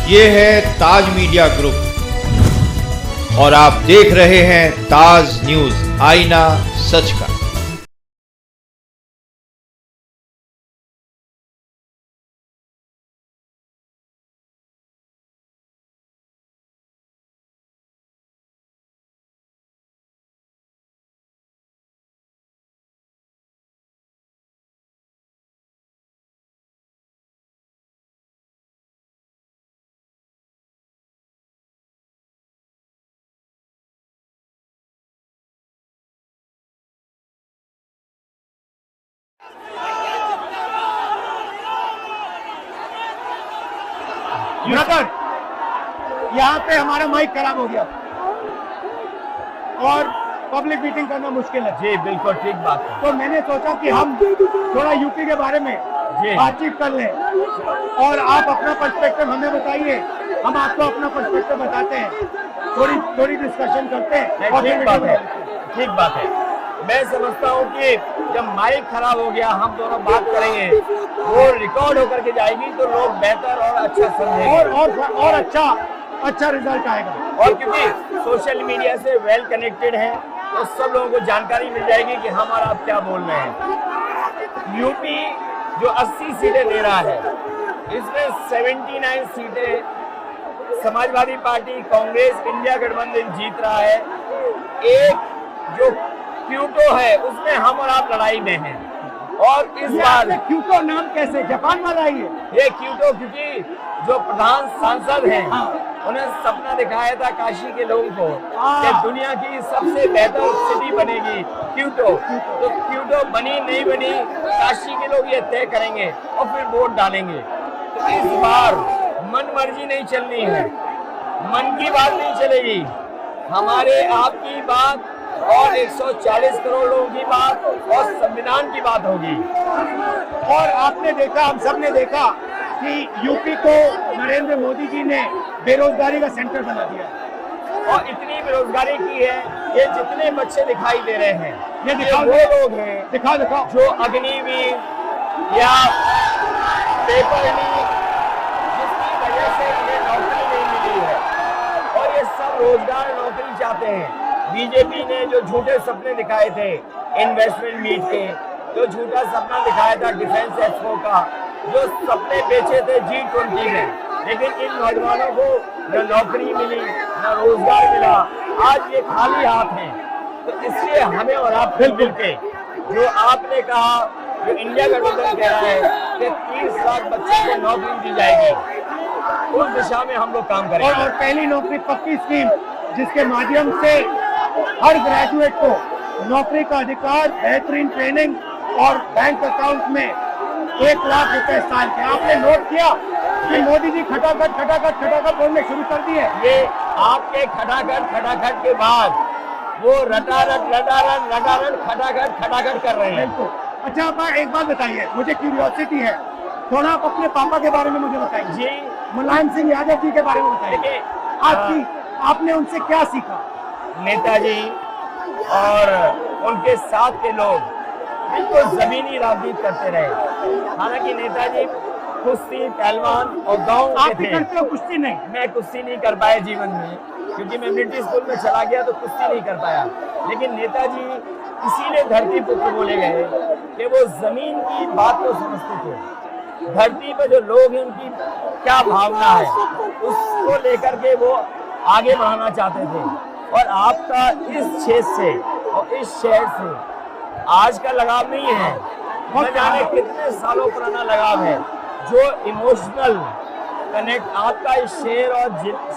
ये है ताज media group और आप देख रहे हैं ताज न्यूज, आईना सच का। ब्रदर, यहाँ पे हमारा माइक खराब हो गया और पब्लिक मीटिंग करना मुश्किल है। जी बिल्कुल ठीक बात है। तो मैंने सोचा कि हम थोड़ा यूपी के बारे में बातचीत कर लें और आप अपना पर्सपेक्टिव हमें बताइए, हम आपको अपना पर्सपेक्टिव बताते हैं, थोड़ी डिस्कशन करते हैं। और ठीक बात है। मैं समझता हूँ कि जब माइक खराब हो गया हम दोनों बात करेंगे, वो रिकॉर्ड होकर के जाएगी तो लोग बेहतर और अच्छा समझेंगे और अच्छा रिजल्ट आएगा। और क्योंकि सोशल मीडिया से वेल कनेक्टेड है तो सब लोगों को जानकारी मिल जाएगी कि हम और आप क्या बोल रहे हैं। यूपी जो 80 सीटें दे रहा है, इसमें 79 सीटें समाजवादी पार्टी, कांग्रेस, इंडिया गठबंधन जीत रहा है। एक जो क्यूटो है उसमें हम और आप लड़ाई में हैं। और इस बार क्यूटो नाम कैसे जापान वाला ही है? ये क्यूटो क्योंकि जो प्रधान सांसद हैं उन्हें सपना दिखाया था काशी के लोगों को कि दुनिया की सबसे बेहतर सिटी बनेगी क्यूटो। तो क्यूटो बनी नहीं बनी काशी के लोग ये तय करेंगे और फिर वोट डालेंगे। तो इस बार मन मर्जी नहीं चलनी है, मन की बात नहीं चलेगी, हमारे आपकी बात और 140 करोड़ लोगों की बात और संविधान की बात होगी। और आपने देखा, हम सब ने देखा कि यूपी को नरेंद्र मोदी जी ने बेरोजगारी का सेंटर बना दिया और इतनी बेरोजगारी की है। ये जितने बच्चे दिखाई दे रहे हैं ये वो लोग हैं दिखाओ जो अग्निवीर या पेपर लीक जिसकी वजह से उन्हें नौकरी नहीं मिली है और ये सब रोजगार नौकरी चाहते हैं। बीजेपी ने जो झूठे सपने दिखाए थे इन्वेस्टमेंट मीट के, जो झूठा सपना दिखाया था डिफेंस एक्सपो का, जो सपने बेचे थे G20 में, लेकिन इन नौजवानों को न नौकरी मिली न रोजगार मिला, आज ये खाली हाथ हैं। तो इसलिए हमें और आप मिलजुल के जो आपने कहा, जो इंडिया गठबंधन कह रहा है कि 30 लाख बच्चों को नौकरी दी जाएगी, उस दिशा में हम लोग काम करेंगे। और पहली नौकरी पक्की स्कीम जिसके माध्यम से हर ग्रेजुएट को नौकरी का अधिकार, बेहतरीन ट्रेनिंग और बैंक अकाउंट में 1 लाख रुपए साल के। आपने नोट किया कि मोदी जी खटाखट बोलने शुरू कर दिए। ये आपके खटाखट के बाद वो रटारट खटाखट कर रहे हैं। अच्छा, आप एक बात बताइए, मुझे क्यूरियोसिटी है, थोड़ा आप अपने पापा के बारे में मुझे बताइए जी। मुलायम सिंह यादव जी के बारे में बताइए। आपने उनसे क्या सीखा? नेताजी और उनके साथ के लोग बिल्कुल जमीनी राजनीति करते रहे। हालांकि नेताजी कुश्ती, पहलवान और गांव आप भी करते हो कुश्ती? नहीं, मैं कुश्ती नहीं कर पाया जीवन में, क्योंकि मैं मिलिट्री स्कूल में चला गया तो कुश्ती नहीं कर पाया। लेकिन नेताजी इसीलिए धरती पुत्र बोले गए कि वो जमीन की बात को समझते थे। धरती पर जो लोग हैं उनकी क्या भावना है उसको लेकर के वो आगे बढ़ाना चाहते थे। और आपका इस क्षेत्र से और इस शहर से आज का लगाव नहीं है, न जाने कितने सालों पुराना लगाव है। जो इमोशनल कनेक्ट आपका इस शहर और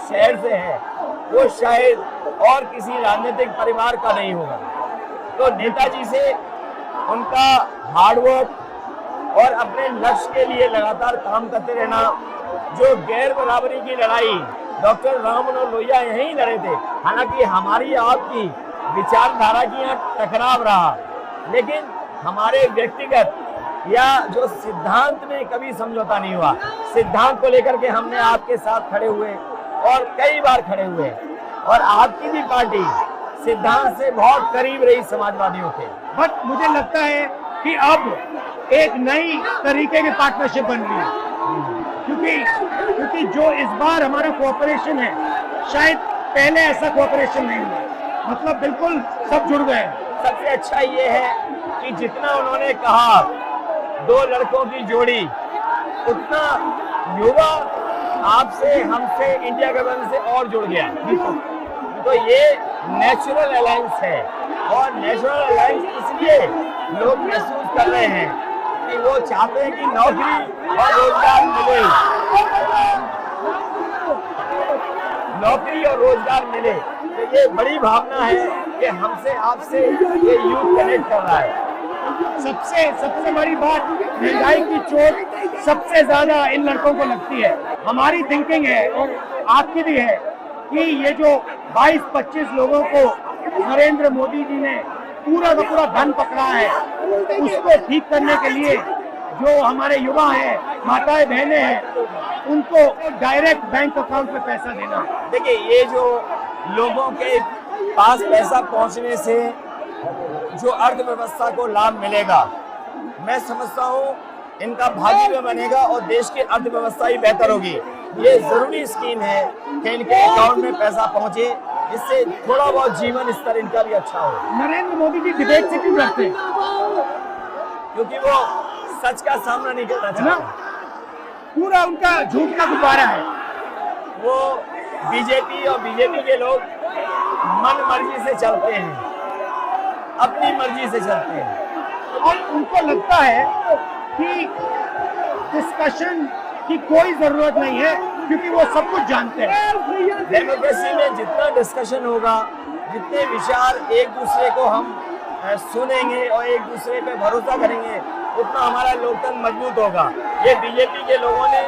शहर से है वो शायद और किसी राजनीतिक परिवार का नहीं होगा। तो नेताजी से उनका हार्डवर्क और अपने लक्ष्य के लिए लगातार काम करते रहना, जो गैर बराबरी की लड़ाई डॉक्टर राम मनोहर लोहिया यहीं लड़े थे। हालांकि हमारी आपकी विचारधारा की यहाँ टकराव रहा, लेकिन हमारे व्यक्तिगत या जो सिद्धांत में कभी समझौता नहीं हुआ। सिद्धांत को लेकर के हमने आपके साथ खड़े हुए और कई बार खड़े हुए, और आपकी भी पार्टी सिद्धांत से बहुत करीब रही समाजवादियों के। बट मुझे लगता है कि अब एक नई तरीके की पार्टनरशिप बन रही है। क्योंकि जो इस बार हमारा कोऑपरेशन है, शायद पहले ऐसा कोऑपरेशन नहीं हुआ। मतलब बिल्कुल सब जुड़ गए। सबसे अच्छा ये है कि जितना उन्होंने कहा 2 लड़कों की जोड़ी, उतना युवा आपसे, हमसे, इंडिया गठबंधन से और जुड़ गया। तो ये नेचुरल अलायंस है, और नेचुरल अलायंस इसलिए लोग महसूस कर रहे हैं कि वो चाहते हैं कि नौकरी और रोजगार मिले, नौकरी और रोजगार मिले। तो ये बड़ी भावना है कि हमसे, आपसे ये यूथ कनेक्ट कर रहा है। सबसे बड़ी बात, महंगाई की चोट सबसे ज्यादा इन लड़कों को लगती है। हमारी थिंकिंग है और आपकी भी है कि ये जो 22-25 लोगों को नरेंद्र मोदी जी ने पूरा का पूरा धन पकड़ा है, उसको ठीक करने के लिए जो हमारे युवा हैं, माताएं बहनें हैं, उनको डायरेक्ट बैंक अकाउंट में पैसा देना। देखिए, ये जो लोगों के पास पैसा पहुंचने से जो अर्थव्यवस्था को लाभ मिलेगा, मैं समझता हूँ इनका भाग्य भी बनेगा और देश की अर्थव्यवस्था ही बेहतर होगी। ये जरूरी स्कीम है कि इनके अकाउंट में पैसा पहुंचे, जिससे थोड़ा बहुत जीवन स्तर इनका भी अच्छा हो। नरेंद्र मोदी जी डिबेट से क्यों डरते हैं? क्योंकि वो सच का सामना नहीं करना चाहते। पूरा उनका झूठ का गुब्बारा है। वो बीजेपी और बीजेपी के लोग मन मर्जी से चलते हैं, अपनी मर्जी से चलते हैं, और उनको लगता है कि डिस्कशन की कोई जरूरत नहीं है, क्योंकि वो सब कुछ जानते हैं। डेमोक्रेसी में जितना डिस्कशन होगा, जितने विचार एक दूसरे को हम सुनेंगे और एक दूसरे पे भरोसा करेंगे, उतना हमारा लोकतंत्र मजबूत होगा। ये बीजेपी के लोगों ने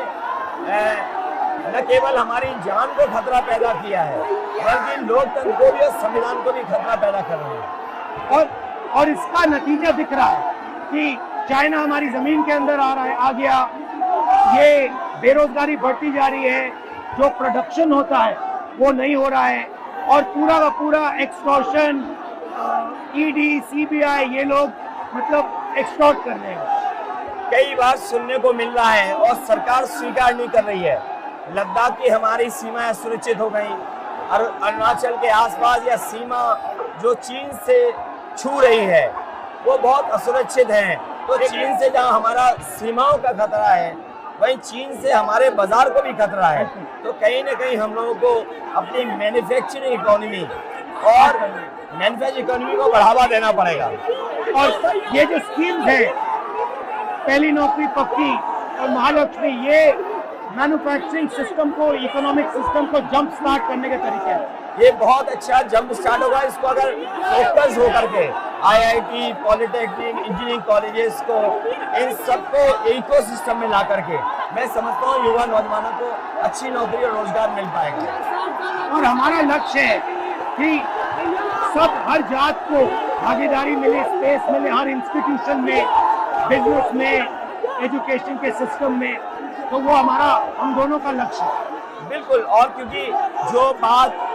न केवल हमारी जान को खतरा पैदा किया है, बल्कि लोकतंत्र को भी और संविधान को भी खतरा पैदा कर रहे हैं। और इसका नतीजा दिख रहा है कि चाइना हमारी जमीन के अंदर आ गया, ये बेरोजगारी बढ़ती जा रही है, जो प्रोडक्शन होता है वो नहीं हो रहा है, और पूरा का पूरा एक्सटॉर्शन, ईडी, सीबीआई, ये लोग मतलब एक्सटॉर्ट कर रहे हैं। कई बार सुनने को मिल रहा है और सरकार स्वीकार नहीं कर रही है, लद्दाख की हमारी सीमाएं सुरक्षित हो गई, और अरुणाचल के आसपास या सीमा जो चीन से छू रही है वो बहुत असुरक्षित है। तो चीन से जहां हमारा सीमाओं का खतरा है, वहीं चीन से हमारे बाजार को भी खतरा है। तो कहीं ना कहीं हम लोगों को अपनी मैन्युफैक्चरिंग इकोनॉमी और मैन्युफैक्चरिंग इकोनॉमी को बढ़ावा देना पड़ेगा। और ये जो स्कीम्स है, पहली नौकरी पक्की और महालक्ष्मी, ये मैन्युफैक्चरिंग सिस्टम को, इकोनॉमिक सिस्टम को जंप स्टार्ट करने के तरीके हैं। ये बहुत अच्छा जंप स्टार्ट होगा। इसको अगर फोकस होकर के आईआईटी, पॉलिटेक्निक, इंजीनियरिंग कॉलेजेस को, इन सबको इकोसिस्टम में ला करके, मैं समझता हूँ युवा नौजवानों को अच्छी नौकरी और रोजगार मिल पाएगा। और हमारा लक्ष्य है कि सब, हर जात को भागीदारी मिले, स्पेस मिले, हर इंस्टीट्यूशन में, बिजनेस में, एजुकेशन के सिस्टम में। तो वो हमारा, हम दोनों का लक्ष्य है। बिल्कुल। और क्योंकि जो बात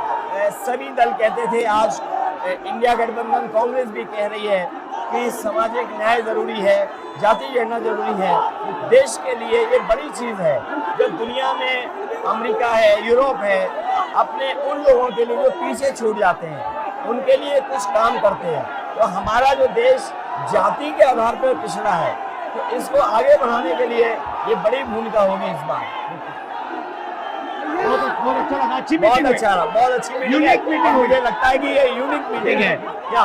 सभी दल कहते थे, आज इंडिया गठबंधन कांग्रेस भी कह रही है कि सामाजिक न्याय जरूरी है, जाति जनगणना जरूरी है। देश के लिए ये बड़ी चीज है। जो दुनिया में अमेरिका है, यूरोप है, अपने उन लोगों के लिए जो पीछे छूट जाते हैं, उनके लिए कुछ काम करते हैं। तो हमारा जो देश जाति के आधार पर पिछड़ा है, तो इसको आगे बढ़ाने के लिए ये बड़ी भूमिका होगी इस बार। बहुत अच्छा लगा, अच्छी बहुत मीटिंग, अच्छा रहा, बहुत अच्छी मीटिंग है। मुझे लगता है कि ये यूनिक मीटिंग है क्या?